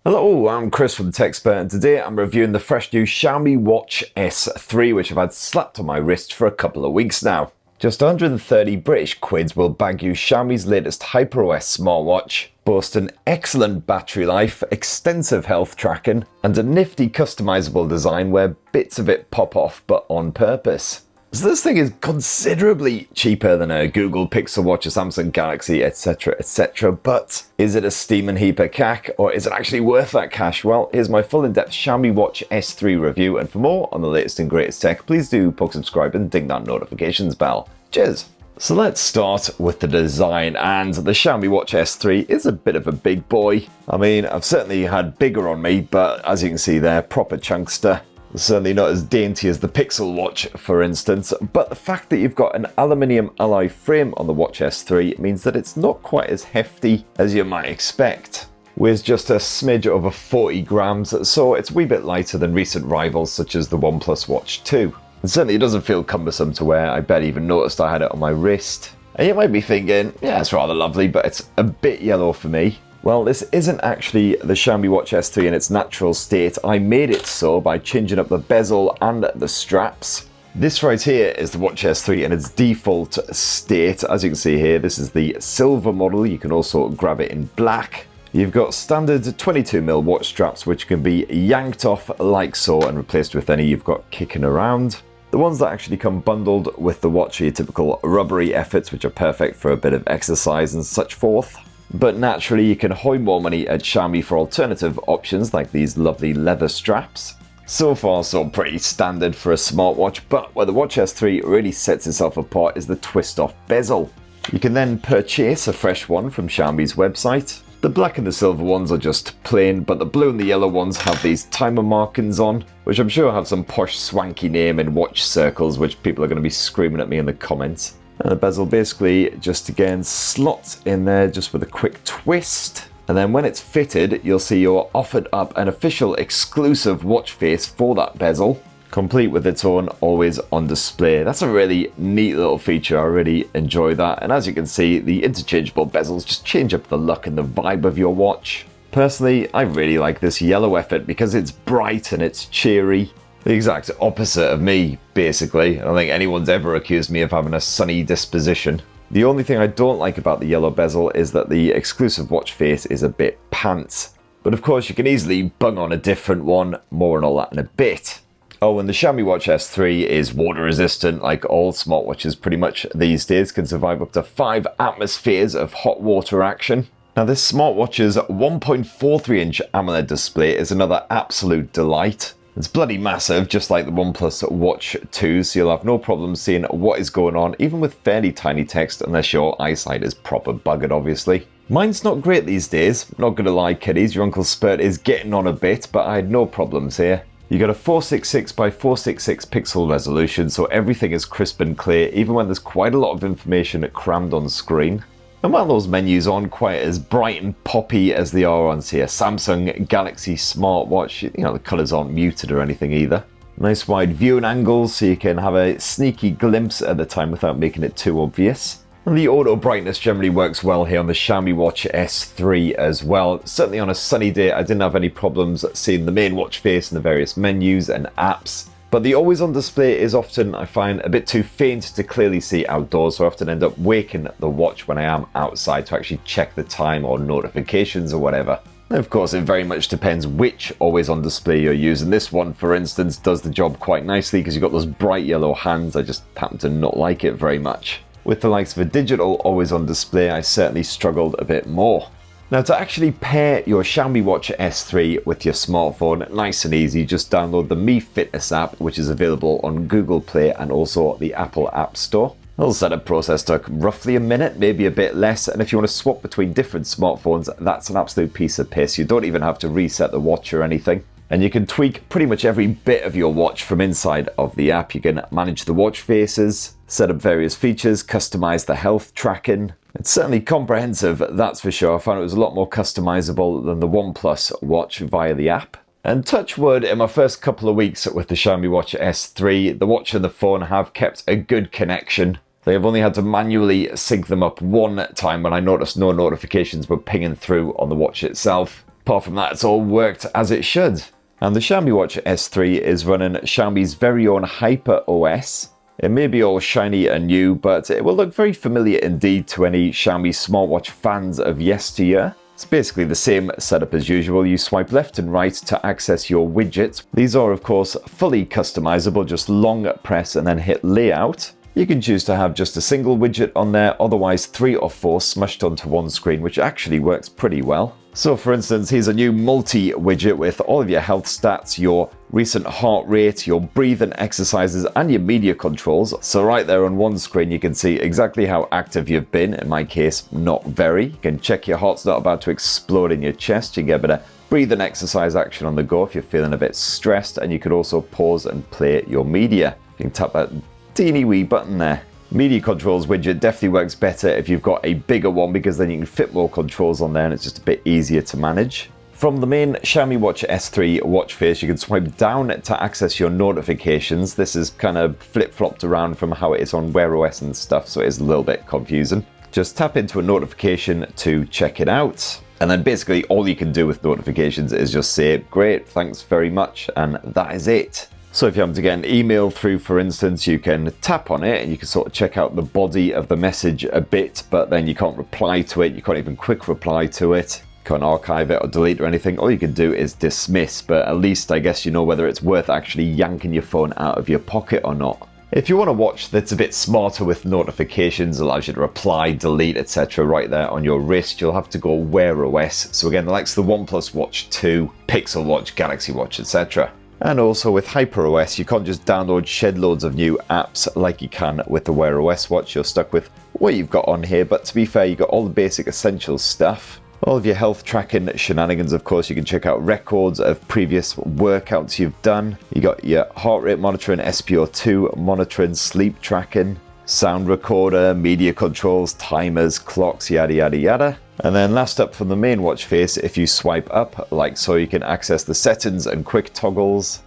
Hello, I'm Chris from TechSpert, and today I'm reviewing the fresh new Xiaomi Watch S3, which I've had slapped on my wrist for a couple of weeks now. Just 130 British quids will bag you Xiaomi's latest HyperOS smartwatch, boasts an excellent battery life, extensive health tracking, and a nifty customizable design where bits of it pop off but on purpose. So this thing is considerably cheaper than a Google Pixel Watch, a Samsung Galaxy, etc, but is it a steaming heap of cack, or is it actually worth that cash? Well, here's my full in-depth Xiaomi Watch S3 review, and for more on the latest and greatest tech, please do subscribe and ding that notifications bell. Cheers! So let's start with the design, and the Xiaomi Watch S3 is a bit of a big boy. I mean, I've certainly had bigger on me, but as you can see there, proper chunkster. Certainly not as dainty as the Pixel Watch, for instance, but the fact that you've got an aluminium alloy frame on the Watch S3 means that it's not quite as hefty as you might expect. Weighs just a smidge over 40 grams, so it's a wee bit lighter than recent rivals such as the OnePlus Watch 2. And certainly it doesn't feel cumbersome to wear. I barely even noticed I had it on my wrist. And you might be thinking, yeah, it's rather lovely, but it's a bit yellow for me. Well, this isn't actually the Xiaomi Watch S3 in its natural state. I made it so by changing up the bezel and the straps. This right here is the Watch S3 in its default state. As you can see here, this is the silver model. You can also grab it in black. You've got standard 22mm watch straps which can be yanked off like so and replaced with any you've got kicking around. The ones that actually come bundled with the watch are your typical rubbery efforts, which are perfect for a bit of exercise and such forth. But naturally, you can hoy more money at Xiaomi for alternative options like these lovely leather straps. So far, so pretty standard for a smartwatch, but where the Watch S3 really sets itself apart is the twist-off bezel. You can then purchase a fresh one from Xiaomi's website. The black and the silver ones are just plain, but the blue and the yellow ones have these timer markings on, which I'm sure have some posh swanky name in watch circles, which people are going to be screaming at me in the comments. And the bezel basically just again slots in there just with a quick twist. And then when it's fitted, you'll see you're offered up an official exclusive watch face for that bezel, complete with its own always on display. That's a really neat little feature. I really enjoy that. And as you can see, the interchangeable bezels just change up the look and the vibe of your watch. Personally, I really like this yellow effort because it's bright and it's cheery. The exact opposite of me, basically. I don't think anyone's ever accused me of having a sunny disposition. The only thing I don't like about the yellow bezel is that the exclusive watch face is a bit pants. But of course you can easily bung on a different one, more on all that in a bit. Oh, and the Xiaomi Watch S3 is water resistant, like all smartwatches pretty much these days, can survive up to 5 atmospheres of hot water action. Now this smartwatch's 1.43-inch AMOLED display is another absolute delight. It's bloody massive, just like the OnePlus Watch 2, so you'll have no problem seeing what is going on, even with fairly tiny text, unless your eyesight is proper buggered, obviously. Mine's not great these days, not gonna lie kiddies, your Uncle Spurt is getting on a bit, but I had no problems here. You got a 466 by 466 pixel resolution, so everything is crisp and clear, even when there's quite a lot of information crammed on screen. And while those menus aren't quite as bright and poppy as they are on, say, a Samsung Galaxy smartwatch, you know, the colours aren't muted or anything either. Nice wide viewing angles so you can have a sneaky glimpse at the time without making it too obvious. And the auto brightness generally works well here on the Xiaomi Watch S3 as well. Certainly on a sunny day I didn't have any problems seeing the main watch face and the various menus and apps. But the always on display is often, I find, a bit too faint to clearly see outdoors, so I often end up waking the watch when I am outside to actually check the time or notifications or whatever. And of course, it very much depends which always on display you're using. This one, for instance, does the job quite nicely because you've got those bright yellow hands. I just happen to not like it very much. With the likes of a digital always on display, I certainly struggled a bit more. Now to actually pair your Xiaomi Watch S3 with your smartphone, nice and easy, just download the Mi Fitness app, which is available on Google Play and also the Apple App Store. The whole setup process took roughly a minute, maybe a bit less, and if you want to swap between different smartphones, that's an absolute piece of piss. You don't even have to reset the watch or anything. And you can tweak pretty much every bit of your watch from inside of the app. You can manage the watch faces, set up various features, customize the health tracking. It's certainly comprehensive, that's for sure. I found it was a lot more customizable than the OnePlus Watch via the app. And touch wood, in my first couple of weeks with the Xiaomi Watch S3, the watch and the phone have kept a good connection. I've only had to manually sync them up one time when I noticed no notifications were pinging through on the watch itself. Apart from that, it's all worked as it should. And the Xiaomi Watch S3 is running Xiaomi's very own HyperOS. It may be all shiny and new, but it will look very familiar indeed to any Xiaomi smartwatch fans of yesteryear. It's basically the same setup as usual. You swipe left and right to access your widgets. These are of course fully customizable, just long press and then hit layout. You can choose to have just a single widget on there, otherwise 3 or 4 smushed onto one screen, which actually works pretty well. So for instance, here's a new multi-widget with all of your health stats, your recent heart rate, your breathing exercises, and your media controls. So right there on one screen, you can see exactly how active you've been. In my case, not very. You can check your heart's not about to explode in your chest. You get a bit of breathing exercise action on the go if you're feeling a bit stressed. And you could also pause and play your media. You can tap that teeny wee button there. Media controls widget definitely works better if you've got a bigger one, because then you can fit more controls on there and it's just a bit easier to manage. From the main Xiaomi Watch S3 watch face, you can swipe down to access your notifications. This is kind of flip-flopped around from how it is on Wear OS and stuff, so it is a little bit confusing. Just tap into a notification to check it out. And then basically all you can do with notifications is just say, great, thanks very much, and that is it. So if you happen to get an email through, for instance, you can tap on it and you can sort of check out the body of the message a bit, but then you can't reply to it. You can't even quick reply to it. You can't archive it or delete or anything. All you can do is dismiss, but at least I guess you know whether it's worth actually yanking your phone out of your pocket or not. If you want a watch that's a bit smarter with notifications, allows you to reply, delete, etc. right there on your wrist, you'll have to go Wear OS. So again, the likes of the OnePlus Watch 2, Pixel Watch, Galaxy Watch, etc. And also with HyperOS, you can't just download shed loads of new apps like you can with the Wear OS watch. You're stuck with what you've got on here, but to be fair, you've got all the basic essential stuff. All of your health tracking shenanigans, of course. You can check out records of previous workouts you've done. You got your heart rate monitoring, SpO2 monitoring, sleep tracking, sound recorder, media controls, timers, clocks, yada yada yada. And then last up from the main watch face, if you swipe up like so, you can access the settings and quick toggles.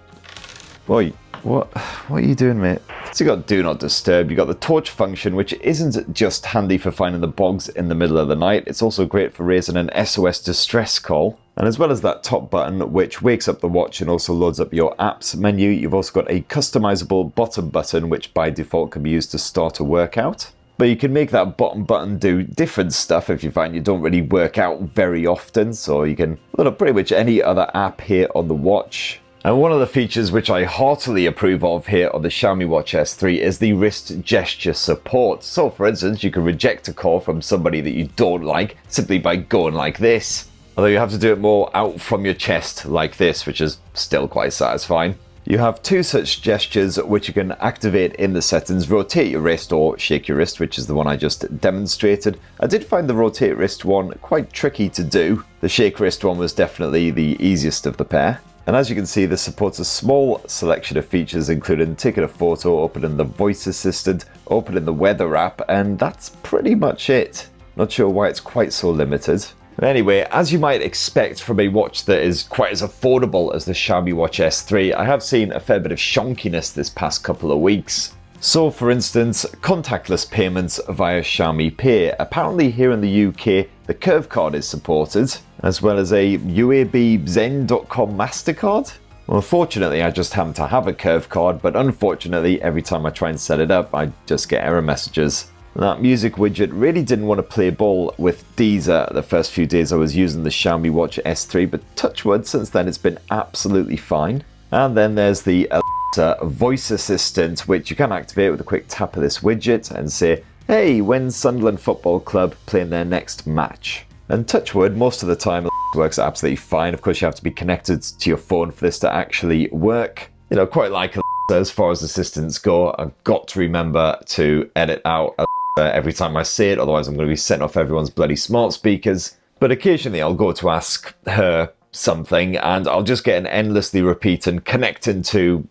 Boy, what are you doing, mate? So you got do not disturb, you got the torch function, which isn't just handy for finding the bogs in the middle of the night, it's also great for raising an SOS distress call. And as well as that top button, which wakes up the watch and also loads up your apps menu, you've also got a customizable bottom button, which by default can be used to start a workout. But you can make that bottom button do different stuff if you find you don't really work out very often. So you can load up pretty much any other app here on the watch. And one of the features which I heartily approve of here on the Xiaomi Watch S3 is the wrist gesture support. So for instance, you can reject a call from somebody that you don't like simply by going like this. Although you have to do it more out from your chest like this, which is still quite satisfying. You have 2 such gestures which you can activate in the settings, rotate your wrist or shake your wrist, which is the one I just demonstrated. I did find the rotate wrist one quite tricky to do. The shake wrist one was definitely the easiest of the pair. And as you can see, this supports a small selection of features, including taking a photo, opening the voice assistant, opening the weather app, and that's pretty much it. Not sure why it's quite so limited. Anyway, as you might expect from a watch that is quite as affordable as the Xiaomi Watch S3, I have seen a fair bit of shonkiness this past couple of weeks. So for instance, contactless payments via Xiaomi Pay. Apparently here in the UK, the Curve card is supported, as well as a UABzen.com MasterCard. Well, unfortunately, I just happen to have a Curve card, but unfortunately, every time I try and set it up, I just get error messages. That music widget really didn't want to play ball with Deezer the first few days I was using the Xiaomi Watch S3, but touch wood, since then it's been absolutely fine. And then there's the Alexa voice assistant, which you can activate with a quick tap of this widget and say, hey, when's Sunderland Football Club playing their next match? And touch wood, most of the time it works absolutely fine. Of course, you have to be connected to your phone for this to actually work. You know, quite like Alexa as far as assistants go. I've got to remember to edit out every time I say it, otherwise I'm going to be setting off everyone's bloody smart speakers. But occasionally I'll go to ask her something and I'll just get an endlessly repeating connecting to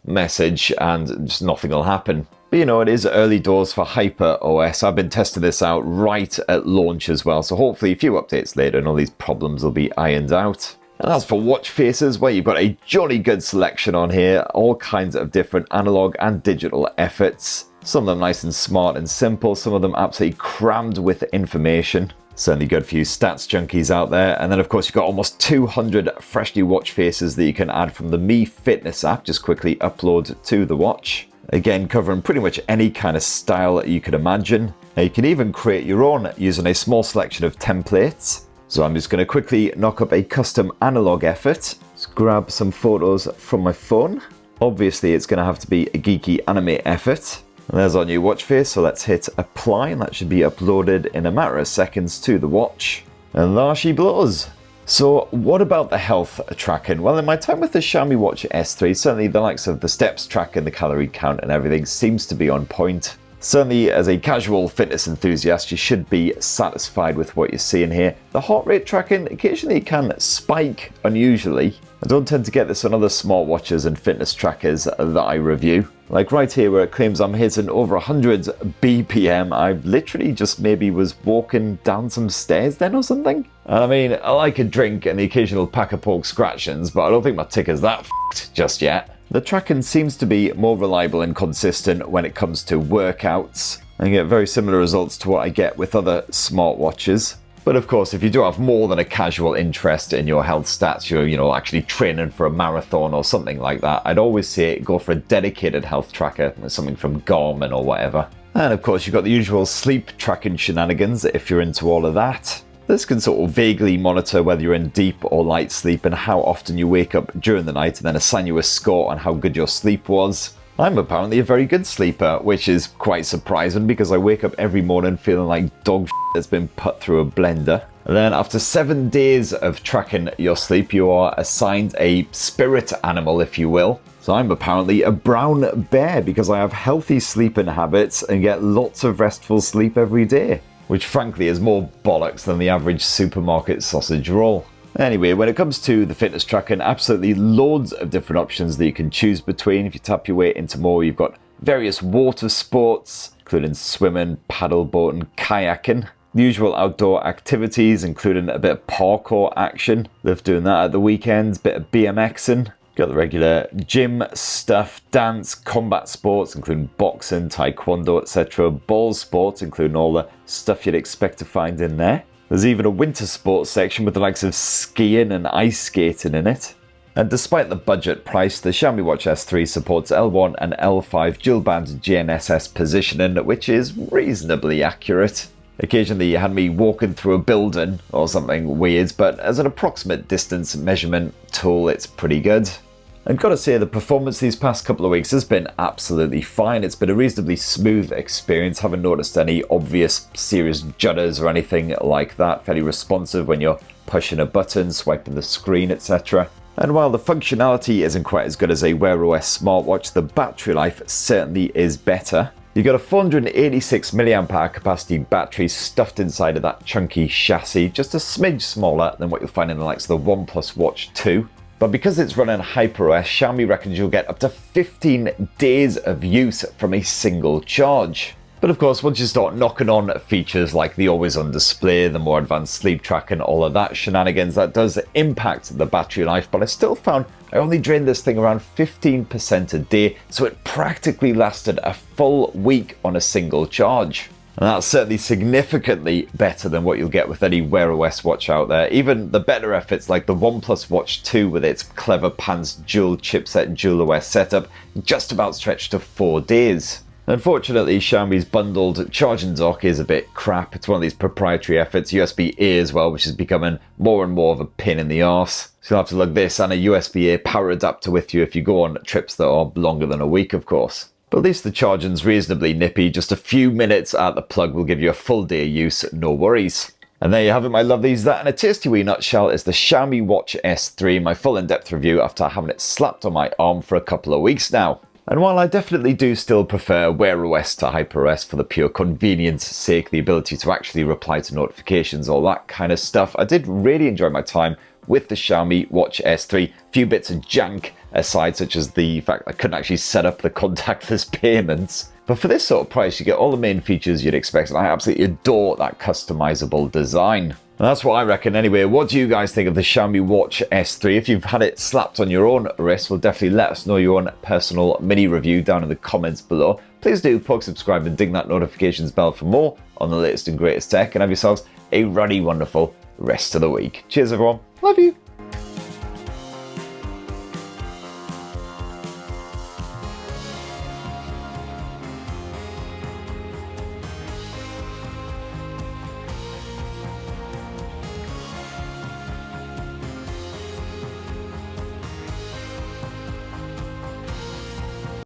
message and just nothing will happen. But you know, it is early doors for HyperOS. I've been testing this out right at launch as well, so hopefully a few updates later and all these problems will be ironed out. And as for watch faces, well, you've got a jolly good selection on here, all kinds of different analog and digital efforts. Some of them nice and smart and simple, some of them absolutely crammed with information. Certainly good for you stats junkies out there. And then of course you've got almost 200 fresh new watch faces that you can add from the Mi Fitness app. Just quickly upload to the watch. Again, covering pretty much any kind of style you could imagine. Now you can even create your own using a small selection of templates. So I'm just going to quickly knock up a custom analog effort. Just grab some photos from my phone. Obviously it's going to have to be a geeky anime effort. And there's our new watch face, so let's hit apply and that should be uploaded in a matter of seconds to the watch. And there she blows. So what about the health tracking? Well, in my time with the Xiaomi Watch S3, certainly the likes of the steps tracking, the calorie count and everything seems to be on point. Certainly as a casual fitness enthusiast, you should be satisfied with what you're seeing here. The heart rate tracking, occasionally it can spike unusually. I don't tend to get this on other smartwatches and fitness trackers that I review. Like right here where it claims I'm hitting over 100 BPM, I literally just maybe was walking down some stairs then or something. And I mean, I like a drink and the occasional pack of pork scratchings, but I don't think my ticker's that f***ed just yet. The tracking seems to be more reliable and consistent when it comes to workouts. I get very similar results to what I get with other smartwatches. But of course, if you do have more than a casual interest in your health stats, you're actually training for a marathon or something like that, I'd always say go for a dedicated health tracker, something from Garmin or whatever. And of course, you've got the usual sleep tracking shenanigans if you're into all of that. This can sort of vaguely monitor whether you're in deep or light sleep and how often you wake up during the night and then assign you a score on how good your sleep was. I'm apparently a very good sleeper, which is quite surprising because I wake up every morning feeling like dog shit that's been put through a blender. And then after 7 days of tracking your sleep, you are assigned a spirit animal, if you will. So I'm apparently a brown bear because I have healthy sleeping habits and get lots of restful sleep every day, which frankly is more bollocks than the average supermarket sausage roll. Anyway, when it comes to the fitness tracking, absolutely loads of different options that you can choose between. If you tap your way into more, you've got various water sports, including swimming, paddle boating, kayaking. The usual outdoor activities, including a bit of parkour action. Love doing that at the weekends, bit of BMXing. Got the regular gym stuff, dance, combat sports, including boxing, taekwondo, etc. Ball sports, including all the stuff you'd expect to find in there. There's even a winter sports section with the likes of skiing and ice skating in it. And despite the budget price, the Xiaomi Watch S3 supports L1 and L5 dual-band GNSS positioning, which is reasonably accurate. Occasionally you had me walking through a building or something weird, but as an approximate distance measurement tool, it's pretty good. I've got to say the performance these past couple of weeks has been absolutely fine. It's been a reasonably smooth experience. Haven't noticed any obvious serious judders or anything like that. Fairly responsive when you're pushing a button, swiping the screen, etc. And while the functionality isn't quite as good as a Wear OS smartwatch, the battery life certainly is better. You've got a 486 mAh capacity battery stuffed inside of that chunky chassis, just a smidge smaller than what you'll find in the likes of the OnePlus Watch 2. But because it's running HyperOS, Xiaomi reckons you'll get up to 15 days of use from a single charge. But of course, once you start knocking on features like the always-on display, the more advanced sleep tracking, all of that shenanigans, that does impact the battery life. But I still found I only drained this thing around 15% a day, so it practically lasted a full week on a single charge. And that's certainly significantly better than what you'll get with any Wear OS watch out there. Even the better efforts like the OnePlus Watch 2 with its clever pants dual chipset dual OS setup just about stretched to 4 days. Unfortunately, Xiaomi's bundled charging dock is a bit crap. It's one of these proprietary efforts, USB-A as well, which is becoming more and more of a pain in the arse. So you'll have to lug this and a USB-A power adapter with you if you go on trips that are longer than a week, of course. But at least the charging's reasonably nippy. Just a few minutes at the plug will give you a full day of use, no worries. And there you have it, my lovelies. That in a tasty wee nutshell is the Xiaomi Watch S3, my full in-depth review after having it slapped on my arm for a couple of weeks now. And while I definitely do still prefer Wear OS to HyperOS for the pure convenience sake, the ability to actually reply to notifications, all that kind of stuff, I did really enjoy my time with the Xiaomi Watch S3. A few bits of jank aside, such as the fact I couldn't actually set up the contactless payments. But for this sort of price, you get all the main features you'd expect, and I absolutely adore that customizable design. And that's what I reckon anyway. What do you guys think of the Xiaomi Watch S3? If you've had it slapped on your own wrist, well, definitely let us know your own personal mini review down in the comments below. Please do poke, subscribe and ding that notifications bell for more on the latest and greatest tech, and have yourselves a really wonderful rest of the week. Cheers everyone. Love you.